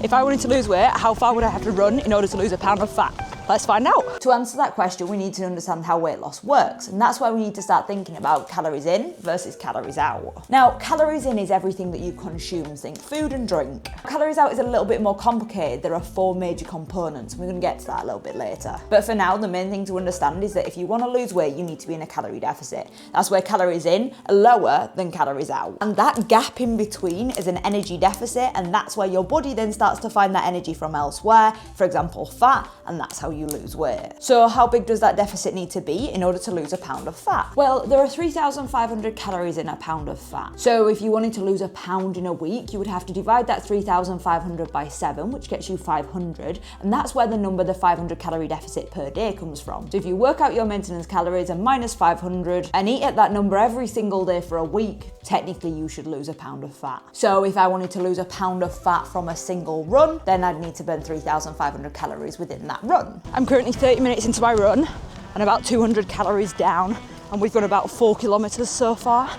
If I wanted to lose weight, how far would I have to run in order to lose a pound of fat? Let's find out. To answer that question, we need to understand how weight loss works, and that's why we need to start thinking about calories in versus calories out. Now, calories in is everything that you consume, think food and drink. Calories out is a little bit more complicated. There are 4 major components, and we're going to get to that a little bit later. But for now, the main thing to understand is that if you want to lose weight, you need to be in a calorie deficit. That's where calories in are lower than calories out. And that gap in between is an energy deficit, and that's where your body then starts to find that energy from elsewhere, for example, fat, and that's how you lose weight. So how big does that deficit need to be in order to lose a pound of fat? Well, there are 3,500 calories in a pound of fat. So if you wanted to lose a pound in a week, you would have to divide that 3,500 by 7, which gets you 500, and that's where the 500 calorie deficit per day comes from. So if you work out your maintenance calories and minus 500 and eat at that number every single day for a week, technically you should lose a pound of fat. So if I wanted to lose a pound of fat from a single run, then I'd need to burn 3,500 calories within that run. I'm currently 30 minutes into my run and about 200 calories down, and we've gone about 4 kilometers so far.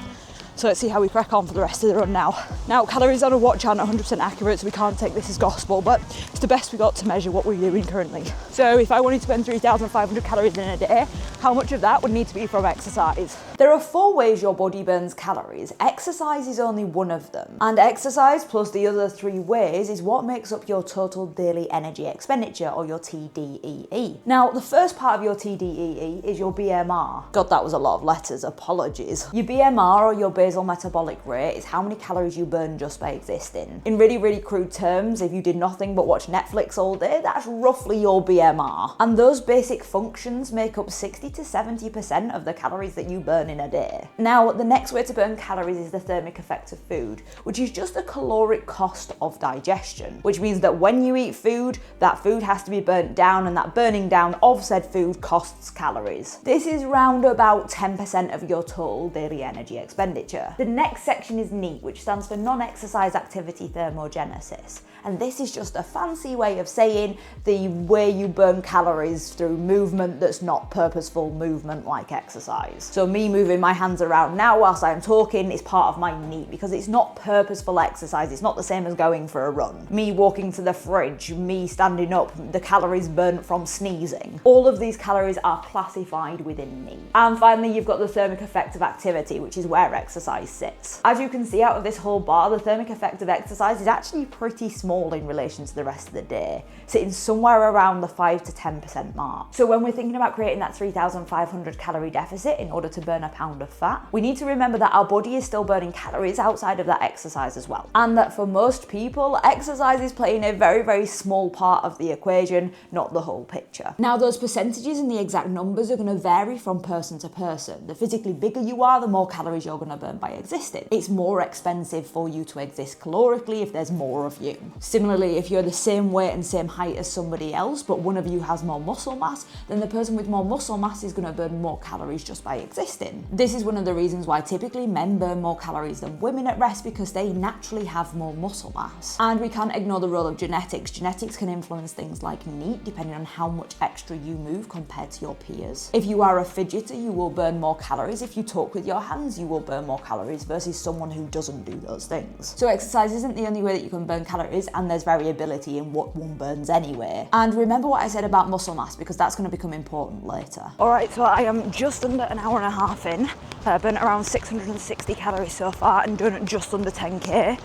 So let's see how we crack on for the rest of the run now. Now, calories on a watch aren't 100% accurate, so we can't take this as gospel, but it's the best we got to measure what we're doing currently. So if I wanted to burn 3,500 calories in a day, how much of that would need to be from exercise? There are 4 ways your body burns calories. Exercise is only one of them. And exercise plus the other 3 ways is what makes up your total daily energy expenditure, or your TDEE. Now, the first part of your TDEE is your BMR. God, that was a lot of letters, apologies. Your BMR, or your basal metabolic rate, is how many calories you burn just by existing. In really, really crude terms, if you did nothing but watch Netflix all day, that's roughly your BMR. And those basic functions make up 60 to 70% of the calories that you burn in a day. Now, the next way to burn calories is the thermic effect of food, which is just the caloric cost of digestion, which means that when you eat food, that food has to be burnt down, and that burning down of said food costs calories. This is round about 10% of your total daily energy expenditure. The next section is NEAT, which stands for non-exercise activity thermogenesis. And this is just a fancy way of saying the way you burn calories through movement that's not purposeful movement like exercise. So me moving my hands around now whilst I'm talking is part of my NEAT, because it's not purposeful exercise. It's not the same as going for a run. Me walking to the fridge, me standing up, the calories burnt from sneezing. All of these calories are classified within NEAT. And finally, you've got the thermic effect of activity, which is where exercise sits. As you can see out of this whole bar, the thermic effect of exercise is actually pretty small in relation to the rest of the day, sitting somewhere around the 5 to 10% mark. So when we're thinking about creating that 3,500 calorie deficit in order to burn a pound of fat, we need to remember that our body is still burning calories outside of that exercise as well. And that for most people, exercise is playing a very, very small part of the equation, not the whole picture. Now, those percentages and the exact numbers are going to vary from person to person. The physically bigger you are, the more calories you're going to burn by existing. It's more expensive for you to exist calorically if there's more of you. Similarly, if you're the same weight and same height as somebody else, but one of you has more muscle mass, then the person with more muscle mass is going to burn more calories just by existing. This is one of the reasons why typically men burn more calories than women at rest, because they naturally have more muscle mass. And we can't ignore the role of genetics. Genetics can influence things like NEAT depending on how much extra you move compared to your peers. If you are a fidgeter, you will burn more calories. If you talk with your hands, you will burn more calories versus someone who doesn't do those things. So exercise isn't the only way that you can burn calories, and there's variability in what one burns anyway. And remember what I said about muscle mass, because that's going to become important later. Alright, so I am just under an hour and a half in. I've burnt around 660 calories so far and done just under 10k.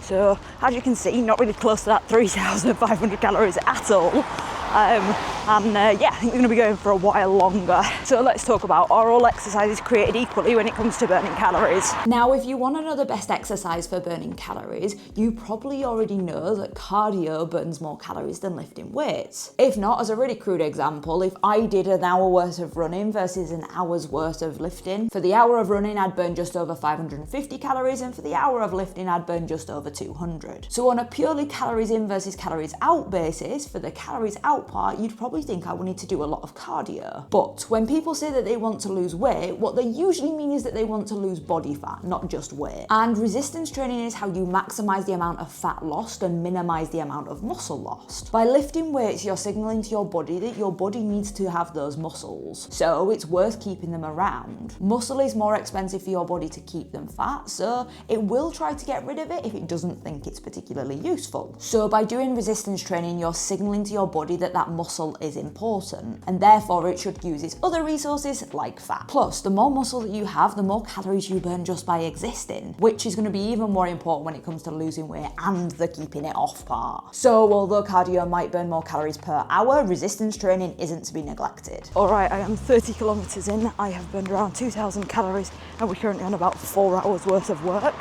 So as you can see, not really close to that 3,500 calories at all. Yeah, I think we're going to be going for a while longer. So let's talk about, are all exercises created equally when it comes to burning calories? Now, if you want to know the best exercise for burning calories, you probably already know that cardio burns more calories than lifting weights. If not, as a really crude example, if I did an hour worth of running versus an hour's worth of lifting, for the hour of running I'd burn just over 550 calories, and for the hour of lifting I'd burn just over 200. So on a purely calories in versus calories out basis, for the calories out out part, you'd probably think I would need to do a lot of cardio. But when people say that they want to lose weight, what they usually mean is that they want to lose body fat, not just weight. And resistance training is how you maximize the amount of fat lost and minimize the amount of muscle lost. By lifting weights, you're signaling to your body that your body needs to have those muscles, so it's worth keeping them around. Muscle is more expensive for your body to keep than fat, so it will try to get rid of it if it doesn't think it's particularly useful. So by doing resistance training, you're signaling to your body that that muscle is important, and therefore it should use its other resources like fat. Plus, the more muscle that you have, the more calories you burn just by existing, which is going to be even more important when it comes to losing weight and the keeping it off part. So although cardio might burn more calories per hour, resistance training isn't to be neglected. Alright, I am 30 kilometers in. I have burned around 2,000 calories and we're currently on about 4 hours worth of work.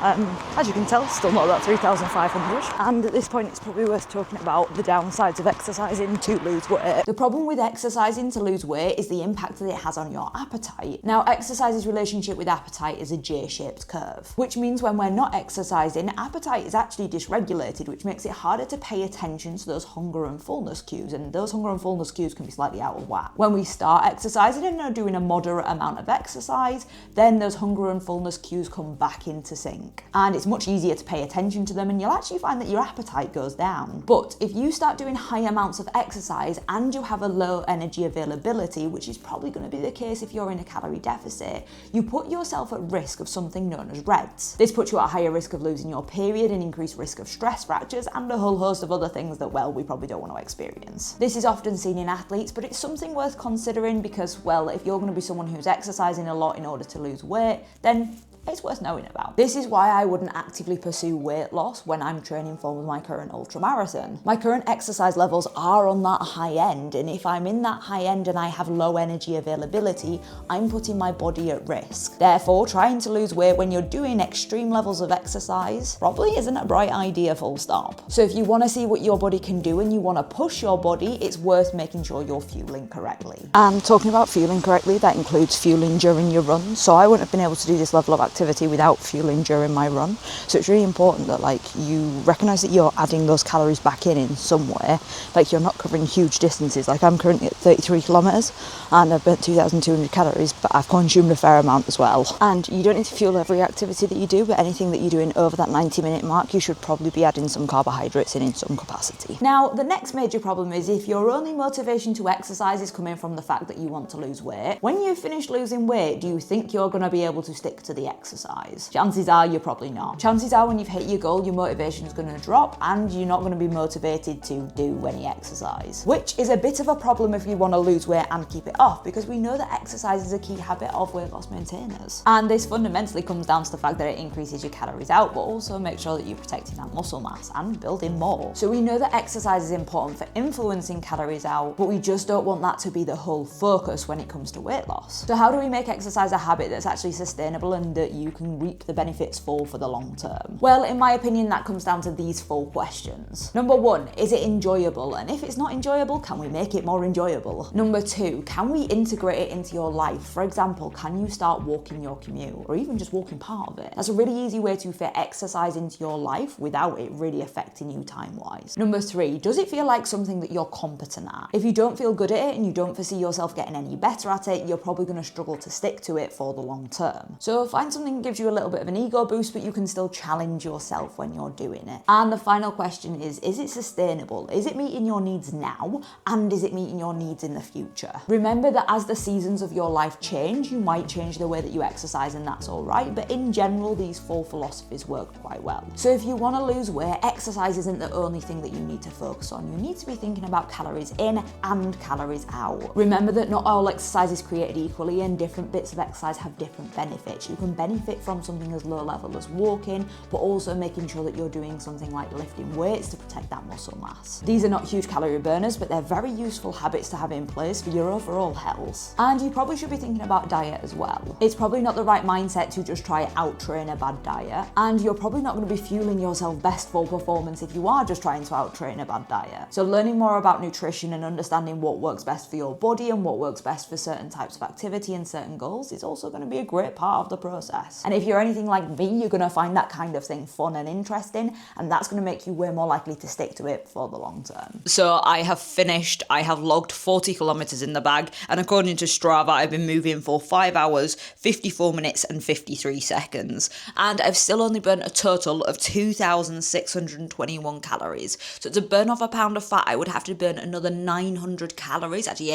As you can tell, still not about 3,500. And at this point, it's probably worth talking about the downsides of exercising to lose weight. The problem with exercising to lose weight is the impact that it has on your appetite. Now, exercise's relationship with appetite is a J-shaped curve, which means when we're not exercising, appetite is actually dysregulated, which makes it harder to pay attention to those hunger and fullness cues, and those hunger and fullness cues can be slightly out of whack. When we start exercising and are doing a moderate amount of exercise, then those hunger and fullness cues come back into sync. And it's much easier to pay attention to them, and you'll actually find that your appetite goes down. But if you start doing high amounts of exercise and you have a low energy availability, which is probably going to be the case if you're in a calorie deficit, you put yourself at risk of something known as RED-S. This puts you at a higher risk of losing your period, an increased risk of stress fractures, and a whole host of other things that, well, we probably don't want to experience. This is often seen in athletes, but it's something worth considering because, well, if you're going to be someone who's exercising a lot in order to lose weight, then it's worth knowing about. This is why I wouldn't actively pursue weight loss when I'm training for my current ultramarathon. My current exercise levels are on that high end, and if I'm in that high end and I have low energy availability, I'm putting my body at risk. Therefore, trying to lose weight when you're doing extreme levels of exercise probably isn't a bright idea, full stop. So if you want to see what your body can do and you want to push your body, it's worth making sure you're fueling correctly. And talking about fueling correctly, that includes fueling during your run. So I wouldn't have been able to do this level of activity without fueling during my run. So it's really important that you recognise that you're adding those calories back in some way. Like, you're not covering huge distances. Like, I'm currently at 33 kilometres and I've burnt 2,200 calories, but I've consumed a fair amount as well. And you don't need to fuel every activity that you do, but anything that you're doing over that 90-minute mark, you should probably be adding some carbohydrates in some capacity. Now, the next major problem is if your only motivation to exercise is coming from the fact that you want to lose weight, when you finish losing weight, do you think you're going to be able to stick to the exercise? Chances are you're probably not. Chances are when you've hit your goal, your motivation is going to drop and you're not going to be motivated to do any exercise, which is a bit of a problem if you want to lose weight and keep it off, because we know that exercise is a key habit of weight loss maintainers. And this fundamentally comes down to the fact that it increases your calories out, but also make sure that you're protecting that muscle mass and building more. So we know that exercise is important for influencing calories out, but we just don't want that to be the whole focus when it comes to weight loss. So how do we make exercise a habit that's actually sustainable and that you can reap the benefits for the long term? Well, in my opinion, that comes down to these 4 questions. Number 1, is it enjoyable? And if it's not enjoyable, can we make it more enjoyable? Number 2, can we integrate it into your life? For example, can you start walking your commute or even just walking part of it? That's a really easy way to fit exercise into your life without it really affecting you time-wise. Number 3, does it feel like something that you're competent at? If you don't feel good at it and you don't foresee yourself getting any better at it, you're probably going to struggle to stick to it for the long term. So find something that gives you a little bit of an ego boost, but you can still challenge yourself when you're doing it. And the final question is it sustainable? Is it meeting your needs now? And is it meeting your needs in the future? Remember that as the seasons of your life change, you might change the way that you exercise, and that's all right. But in general, these 4 philosophies work quite well. So if you want to lose weight, exercise isn't the only thing that you need to focus on. You need to be thinking about calories in and calories out. Remember that not all exercise is created equally, and different bits of exercise have different benefits. You can benefit from something as low level as walking, but also making sure that you're doing something like lifting weights to protect that muscle mass. These are not huge calorie burners, but they're very useful habits to have in place for your overall health. And you probably should be thinking about diet as well. It's probably not the right mindset to just try out-train a bad diet, and you're probably not going to be fueling yourself best for performance if you are just trying to out-train a bad diet. So learning more about nutrition and understanding what works best for your body and what works best for certain types of activity and certain goals is also going to be a great part of the process. process. And if you're anything like me, you're going to find that kind of thing fun and interesting, and that's going to make you way more likely to stick to it for the long term. So I have finished, I have logged 40 kilometers in the bag, and according to Strava, I've been moving for 5 hours, 54 minutes and 53 seconds. And I've still only burnt a total of 2,621 calories. So to burn off a pound of fat, I would have to burn another 900 calories, actually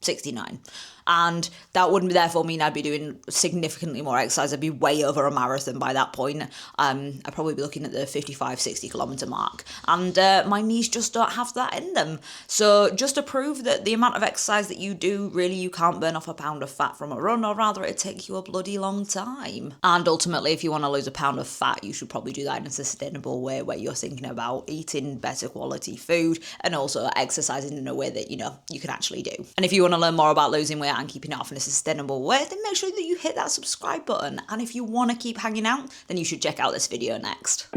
69. And that would therefore mean I'd be doing significantly more exercise. I'd be way over a marathon by that point. I'd probably be looking at the 55-60 kilometre mark. And my knees just don't have that in them. So just to prove that the amount of exercise that you do, really you can't burn off a pound of fat from a run, or rather it takes you a bloody long time. And ultimately, if you want to lose a pound of fat, you should probably do that in a sustainable way where you're thinking about eating better quality food and also exercising in a way that, you know, you can actually do. And if you want to learn more about losing weight and keeping it off in a sustainable way, then make sure that you hit that subscribe button. And if you want to keep hanging out, then you should check out this video next.